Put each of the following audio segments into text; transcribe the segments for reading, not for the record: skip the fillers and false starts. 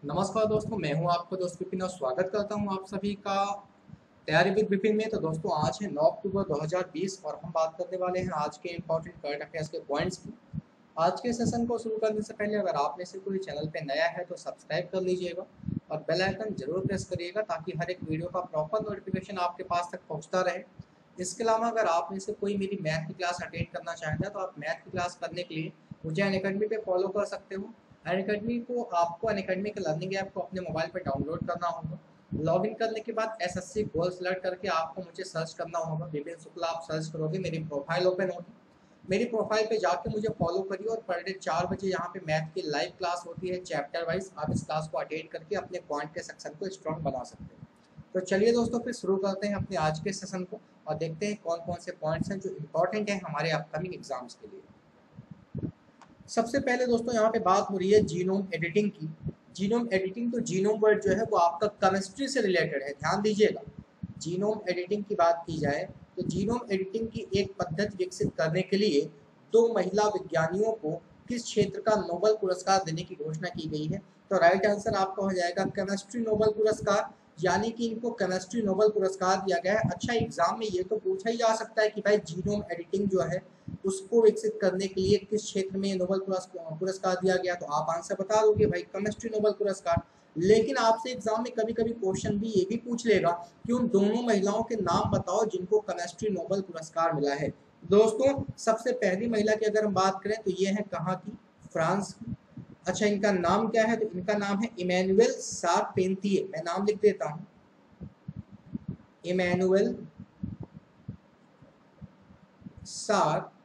नमस्कार दोस्तों, मैं हूं आपका दोस्त विपिन और स्वागत करता हूं आप सभी का तैयारी विद विपिन में। तो दोस्तों आज है 9 अक्टूबर 2020 और हम बात करने वाले हैं आज के इंपॉर्टेंट करंट अफेयर्स के पॉइंट्स की। आज के सेशन को शुरू करने से पहले अगर आप में से कोई चैनल पे नया है तो सब्सक्राइब कर लीजिएगा और बेल आइकन जरूर प्रेस करिएगा ताकि हर एक वीडियो का प्रॉपर नोटिफिकेशन आपके पास तक पहुँचता रहे। इसके अलावा अगर आप में से कोई मेरी मैथ की क्लास अटेंड करना चाहता है तो आप मैथ की क्लास करने के लिए मुझे अनअकैडमी पे फॉलो कर सकते हो। अनअकैडमी को आपको अनअकैडमी के लर्निंग ऐप को अपने मोबाइल पर डाउनलोड करना होगा। लॉगिन करने के बाद एसएससी गोल सेलेक्ट करके आपको मुझे सर्च करना होगा। विपिन शुक्ला आप सर्च करोगे, मेरी प्रोफाइल ओपन होगी। मेरी प्रोफाइल पे जाके मुझे फॉलो करिए और पर डे 4 बजे यहाँ पे मैथ की लाइव क्लास होती है चैप्टर वाइज। आप इस क्लास को अटेंड करके अपने क्वांट के सेक्शन को स्ट्रॉन्ग बना सकते हैं। तो चलिए दोस्तों फिर शुरू करते हैं अपने आज के सेशन को और देखते हैं कौन कौन से पॉइंट्स हैं जो इम्पोर्टेंट हैं हमारे अपकमिंग एग्जाम्स के लिए। सबसे पहले दोस्तों यहाँ पे बात हो रही है जीनोम एडिटिंग की। जीनोम एडिटिंग, तो जीनोम वर्ड जो है वो आपका केमिस्ट्री से रिलेटेड है, ध्यान दीजिएगा। जीनोम एडिटिंग की बात की जाए तो जीनोम एडिटिंग की एक पद्धति विकसित करने के लिए 2 महिला विज्ञानियों को किस क्षेत्र का नोबेल पुरस्कार देने की घोषणा की गई है। तो राइट आंसर आपका हो जाएगा केमिस्ट्री नोबेल पुरस्कार, यानी कि इनको केमिस्ट्री नोबेल पुरस्कार दिया गया है। अच्छा, एग्जाम में ये तो पूछा ही जा सकता है कि भाई जीनोम एडिटिंग जो है उसको विकसित करने के लिए किस क्षेत्र में नोबेल पुरस्कार दिया गया, तो आप आंसर बता दोगे भाई केमिस्ट्री नोबेल पुरस्कार। लेकिन आपसे एग्जाम में कभी कभी क्वेश्चन भी ये भी पूछ लेगा कि उन दोनों महिलाओं के नाम बताओ जिनको केमिस्ट्री नोबेल पुरस्कार मिला है। दोस्तों सबसे पहली महिला की अगर हम बात करें तो ये है कहाँ की, फ्रांस की। अच्छा, इनका नाम क्या है, तो इनका नाम है इमैनुअल शारपेंतिये। मैं नाम लिख देता हूँ, इमैनुअल शारपेंतिये।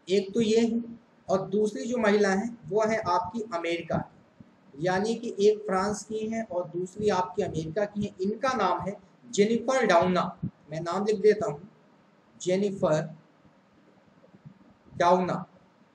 एक तो ये है और दूसरी जो महिला है वो है आपकी अमेरिका की, यानी कि एक फ्रांस की है और दूसरी आपकी अमेरिका की है। इनका नाम है जेनिफर डाउना। मैं नाम लिख देता हूँ, जेनिफर डाउना।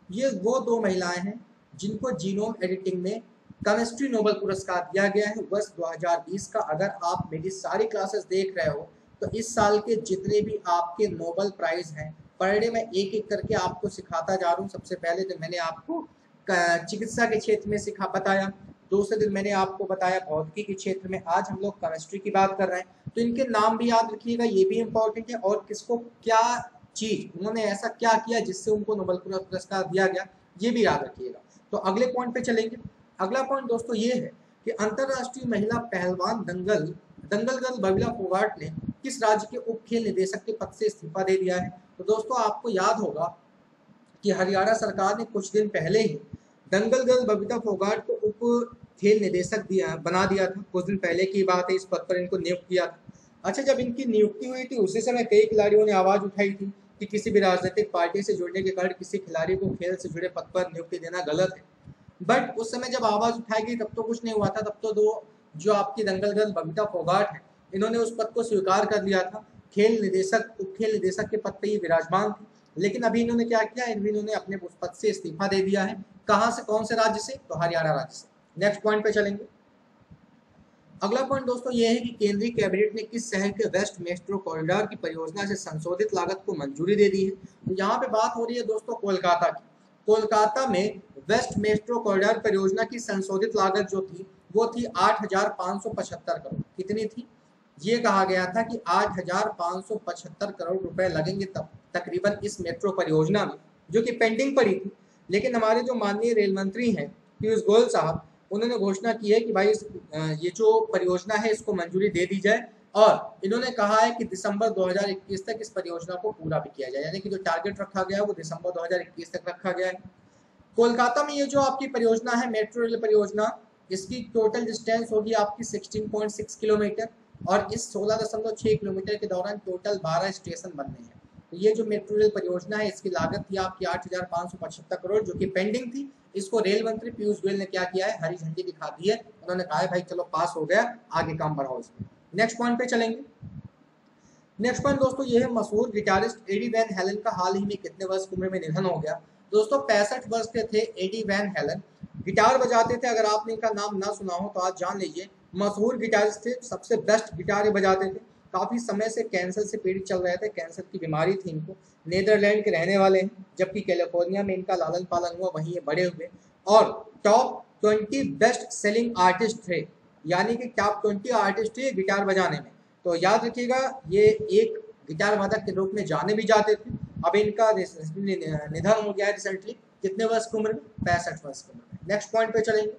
ये वो 2 महिलाएं हैं जिनको जीनोम एडिटिंग में केमिस्ट्री नोबेल पुरस्कार दिया गया है वर्ष 2020 का। अगर आप मेरी सारी क्लासेस देख रहे हो तो इस साल के जितने भी आपके नोबेल प्राइज हैं पर डे मैं एक एक करके आपको सिखाता जा रहा हूँ। सबसे पहले तो मैंने आपको चिकित्सा के क्षेत्र में बताया, दूसरे दिन मैंने आपको बताया भौतिकी के क्षेत्र में, आज हम लोग केमिस्ट्री की बात कर रहे हैं। तो इनके नाम भी याद रखिएगा, ये भी इंपॉर्टेंट है, और किसको क्या चीज उन्होंने ऐसा क्या किया जिससे उनको नोबेल पुरस्कार दिया गया, ये भी याद रखिएगा। तो अगले पॉइंट पे चलेंगे। अगला पॉइंट दोस्तों ये है कि अंतरराष्ट्रीय महिला पहलवान दंगल गर्ल बबीला फोगाट ने किस राज्य के उप खेल निदेशक के पद से इस्तीफा दे दिया है। तो दोस्तों आपको याद होगा कि हरियाणा सरकार ने कुछ दिन पहले ही दंगल गर्ल बबीता फोगाट को उप खेल निदेशक बना दिया था। कुछ दिन पहले की बात है, इस पद पर इनको नियुक्त किया था। अच्छा, जब इनकी नियुक्ति हुई थी उसी समय कई खिलाड़ियों ने आवाज उठाई थी कि किसी भी राजनीतिक पार्टी से जुड़ने के कारण किसी खिलाड़ी को खेल से जुड़े पद पर नियुक्ति देना गलत है। बट उस समय जब आवाज उठाई गई तब तो कुछ नहीं हुआ था, तब तो जो आपकी दंगल गर्ल बबीता फोगाट है इन्होंने उस पद को स्वीकार कर लिया था। खेल निदेशक, उप खेल निदेशक के पद पर ये विराजमान थी। लेकिन अभी इन्होंने क्या किया, इन्होंने अपने उस पद से इस्तीफा दे दिया है। कहां से, कौन से राज्य से, तो हरियाणा राज्य से। नेक्स्ट पॉइंट पे चलेंगे। अगला पॉइंट दोस्तों ये है कि केंद्रीय कैबिनेट ने किस शहर के वेस्ट मेट्रो कॉरिडोर की परियोजना से संशोधित लागत को मंजूरी दे दी है। तो यहाँ पे बात हो रही है दोस्तों कोलकाता की। कोलकाता में वेस्ट मेट्रो कॉरिडोर परियोजना की संशोधित लागत जो थी वो थी 8,575 करोड़। कितनी थी, ये कहा गया था कि 8,575 करोड़ रुपए लगेंगे तकरीबन इस मेट्रो परियोजना में, जो कि पेंडिंग पड़ी थी। लेकिन हमारे जो माननीय रेल मंत्री हैं पीयूष गोयल साहब, उन्होंने घोषणा की है कि भाई ये जो परियोजना है इसको मंजूरी दे दी जाए, और इन्होंने कहा है कि दिसंबर 2021 तक इस परियोजना को पूरा भी किया जाए, यानी कि जो टारगेट रखा गया है वो दिसंबर 2021 तक रखा गया है। कोलकाता में ये जो आपकी परियोजना है मेट्रो रेल परियोजना, इसकी टोटल डिस्टेंस होगी आपकी 16.6 किलोमीटर और इस 16.6 किलोमीटर के दौरान टोटल 12 स्टेशन बनने हैं। तो ये जो मेट्रो रेल परियोजना है इसकी लागत थी आपकी 8,575 करोड़, जो कि पेंडिंग थी। इसको रेल मंत्री पीयूष गोयल ने क्या किया है, हरी झंडी दिखा दी है। उन्होंने कहा है भाई चलो पास हो गया, आगे काम बढ़ाओ इसमें। नेक्स्ट पॉइंट पे चलेंगे। नेक्स्ट पॉइंट दोस्तों ये है मशहूर गिटारिस्ट एडी वैन हेलन का हाल ही में कितने वर्ष की उम्र में निधन हो गया। दोस्तों 65 वर्ष के थे एडी वैन हेलन। गिटार बजाते थे, अगर आपने इनका नाम ना सुना हो तो आज जान लीजिए। मशहूर गिटारिस्ट थे, सबसे बेस्ट गिटार बजाते थे। काफी समय से कैंसर से पीड़ित चल रहे थे, कैंसर की बीमारी थी इनको। नीदरलैंड के रहने वाले हैं, जबकि कैलिफोर्निया में इनका लालन पालन हुआ, वहीं ये बड़े हुए। और टॉप 20 बेस्ट सेलिंग आर्टिस्ट थे, यानी कि टॉप 20 आर्टिस्ट थे गिटार बजाने में। तो याद रखिएगा ये एक गिटार वादक के रूप में जाने भी जाते थे। अब इनका निधन हो गया है रिसेंटली। कितने वर्ष की उम्र में? 65 वर्ष की उम्र में। नेक्स्ट पॉइंट पे चलेंगे।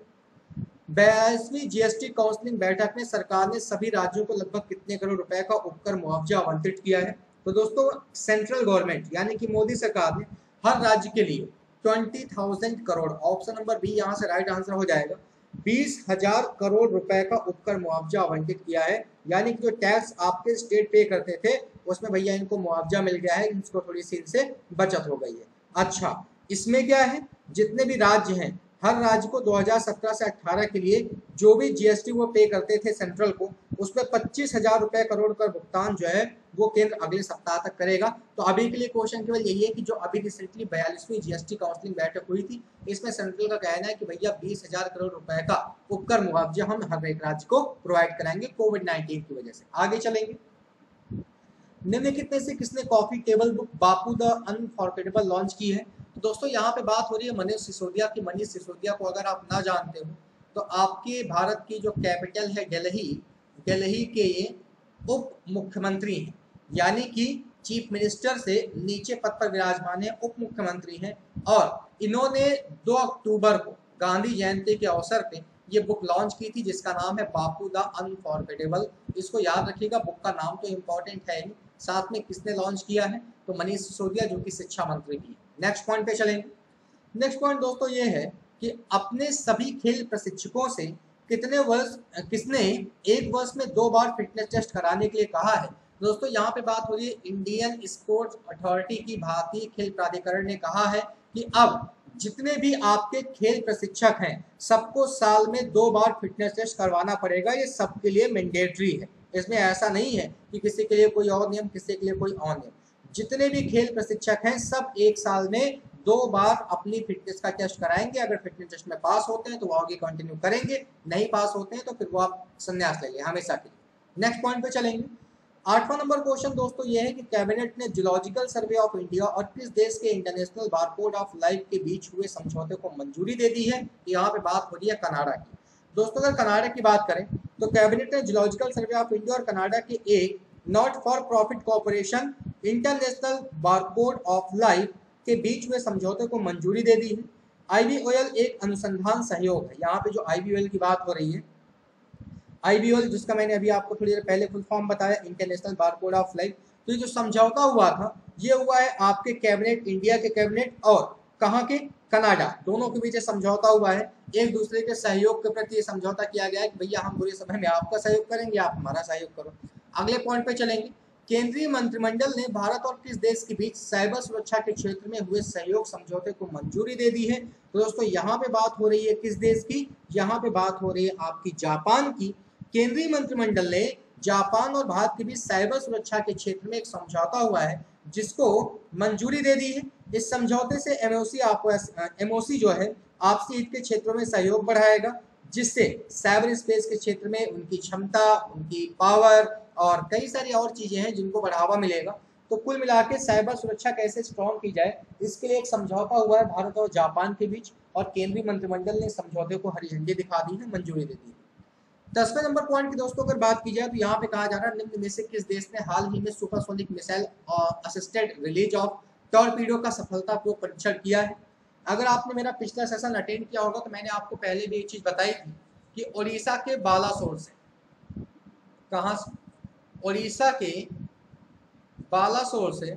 42वीं जीएसटी काउंसिलिंग बैठक में सरकार ने सभी राज्यों को लगभग कितने करोड़ रुपए का उपकर मुआवजा आवंटित किया है? तो दोस्तों सेंट्रल गवर्नमेंट यानी कि मोदी सरकार ने हर राज्य के लिए 20,000 करोड़, ऑप्शन नंबर बी यहाँ से राइट आंसर हो जाएगा, 20,000 करोड़ रुपए का उपकर मुआवजा आवंटित किया है। यानी कि जो टैक्स आपके स्टेट पे करते थे उसमें भैया इनको मुआवजा मिल गया है, इनको थोड़ी सी इनसे बचत हो गई है। अच्छा, इसमें क्या है, जितने भी राज्य हैं हर राज्य को 2017 से 18 के लिए जो भी जीएसटी वो पे करते थे सेंट्रल को, उसमें 25,000 रुपए करोड़ का भुगतान जो है वो केंद्र अगले सप्ताह तक करेगा। तो अभी के लिए क्वेश्चन केवल यही है कि जो अभी रिसेंटली 42वीं जीएसटी काउंसिलिंग बैठक हुई थी, इसमें सेंट्रल का कहना है कि भैया 20,000 करोड़ रुपए का उपकर मुआवजा हम हर एक राज्य को प्रोवाइड कराएंगे कोविड-19 की वजह से। आगे चलेंगे। निम्नलिखित में से किसने coffee table book Bapu the unforgettable launch की है? तो दोस्तों यहाँ पे बात हो रही है मनीष सिसोदिया की। मनीष सिसोदिया को अगर आप ना जानते हो तो आपके भारत की जो कैपिटल है दिल्ली के ये उप मुख्यमंत्री हैं, यानी कि चीफ मिनिस्टर से नीचे पद पर विराजमान है, उप मुख्यमंत्री हैं। और इन्होंने 2 अक्टूबर को गांधी जयंती के अवसर पे ये बुक लॉन्च की थी जिसका नाम है बापू द अनफॉरगेटेबल। इसको याद रखिएगा, बुक का नाम तो इम्पोर्टेंट है ही, साथ में किसने लॉन्च किया है? तो मनीष सिसोदिया जो कि शिक्षा मंत्री भी है। नेक्स्ट पॉइंट पे चलेंगे। नेक्स्ट पॉइंट दोस्तों ये है कि अपने सभी खेल प्रशिक्षकों से किसने एक वर्ष में 2 बार फिटनेस टेस्ट कराने के लिए कहा है? दोस्तों यहाँ पे बात हो रही है इंडियन स्पोर्ट्स अथॉरिटी की, भारतीय खेल प्राधिकरण ने कहा है कि अब जितने भी आपके खेल प्रशिक्षक हैं सबको साल में 2 बार फिटनेस टेस्ट करवाना पड़ेगा। ये सबके लिए मैंडेटरी है, इसमें ऐसा नहीं है कि किसी के लिए कोई और नियम, किसी के लिए कोई और नियम। जितने भी खेल प्रशिक्षक हैं सब एक साल में 2 बार अपनी फिटनेस का टेस्ट कराएंगे। अगर फिटनेस टेस्ट में पास होते हैं तो वो आगे कंटिन्यू करेंगे, नहीं पास होते हैं तो फिर वो आप संन्यास ले लें हमेशा के लिए। नेक्स्ट पॉइंट पे चलेंगे। 8वां नंबर क्वेश्चन दोस्तों ये है कि कैबिनेट ने जूलॉजिकल सर्वे ऑफ इंडिया और किस देश के इंटरनेशनल बारकोड ऑफ लाइफ के बीच हुए समझौते को मंजूरी दे दी है? यहाँ पे बात हो रही है कनाडा की। दोस्तों अगर कनाडा की बात करें तो कैबिनेट ने जूलॉजिकल सर्वे ऑफ इंडिया और कनाडा के एक not for profit corporation international barcode of life के बीच हुए समझौते को मंजूरी दे दी है। आईबीओएल एक अनुसंधान सहयोग है। यहाँ पे जो आईबीओएल की बात हो रही है, आईबीओएल जिसका मैंने अभी आपको थोड़ी देर पहले फुल फॉर्म बताया, इंटरनेशनल बारकोड ऑफ लाइफ। तो ये जो समझौता हुआ था ये हुआ है आपके कैबिनेट, इंडिया के कैबिनेट और कहाँ के, कनाडा, दोनों के बीच समझौता हुआ है। एक दूसरे के सहयोग के प्रति ये समझौता किया गया है कि भैया हम बुरे समय में आपका सहयोग करेंगे, आप हमारा सहयोग करो। अगले पॉइंट पे चलेंगे। केंद्रीय मंत्रिमंडल ने भारत और किस देश के बीच साइबर सुरक्षा के क्षेत्र में हुए सहयोग समझौते को मंजूरी दे दी है? तो दोस्तों यहाँ पे बात हो रही है किस देश की? यहाँ पे बात हो रही है आपकी जापान की। केंद्रीय मंत्रिमंडल ने जापान और भारत के बीच साइबर सुरक्षा के क्षेत्र में एक समझौता हुआ है जिसको मंजूरी दे दी है। इस समझौते से एमओसी जो है आपसी हित के क्षेत्रों में सहयोग बढ़ाएगा, जिससे साइबर स्पेस के क्षेत्र में उनकी क्षमता, उनकी पावर और कई सारी और चीजें हैं जिनको बढ़ावा मिलेगा। तो कुल मिला के साइबर सुरक्षा कैसे स्ट्रॉन्ग की जाए इसके लिए एक समझौता हुआ है भारत और जापान के बीच, और केंद्रीय मंत्रिमंडल ने समझौते को हरी झंडी दिखा दी है, मंजूरी दे दी है। 10वें नंबर पॉइंट की दोस्तों अगर बात की जाए तो यहाँ पे कहा जा रहा है निम्न में से किस देश ने हाल ही में supersonic missile assisted release of torpedo का सफलतापूर्वक परीक्षण किया है? अगर आपने मेरा पिछला सेशन अटेंड किया होगा तो मैंने आपको पहले भी एक चीज बताई थी कि उड़ीसा के बालासोर से, कहाँ से, उड़ीसा के बालासोर से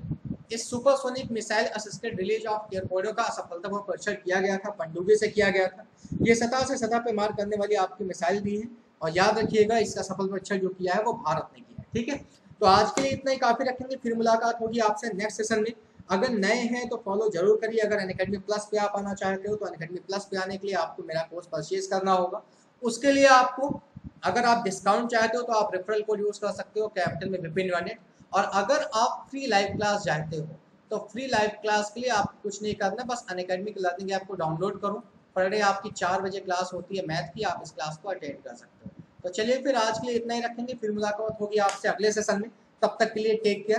इस supersonic missile assisted release of torpedo का सफलतापूर्वक परीक्षण किया गया था, पनडुब्बी से किया गया था। ये सतह से सतह पे मार करने वाली आपकी मिसाइल भी है, और याद रखिएगा इसका सफल परीक्षण जो किया है वो भारत ने किया है। ठीक है, तो आज के लिए इतना ही काफी रखेंगे, फिर मुलाकात होगी आपसे नेक्स्ट सेशन में। अगर नए हैं तो फॉलो जरूर करिए। अगर अनअकैडमी प्लस पे आप आना चाहते हो तो अनअकैडमी प्लस पे आने के लिए आपको मेरा कोर्स परचेज करना होगा। उसके लिए आपको, अगर आप डिस्काउंट चाहते हो तो आप रेफरल कोड यूज कर सकते हो कैपिटल में विपिन यूनिट। और अगर आप फ्री लाइव क्लास चाहते हो तो फ्री लाइव क्लास के लिए आपको कुछ नहीं करना, बस अनअकैडमी की लर्निंग ऐप को डाउनलोड करो। पर डे आपकी 4 बजे क्लास होती है मैथ की, आप इस क्लास को अटेंड कर सकते हो। तो चलिए फिर आज के लिए इतना ही रखेंगे, फिर मुलाकात होगी आपसे अगले सेशन में। तब तक के लिए टेक केयर।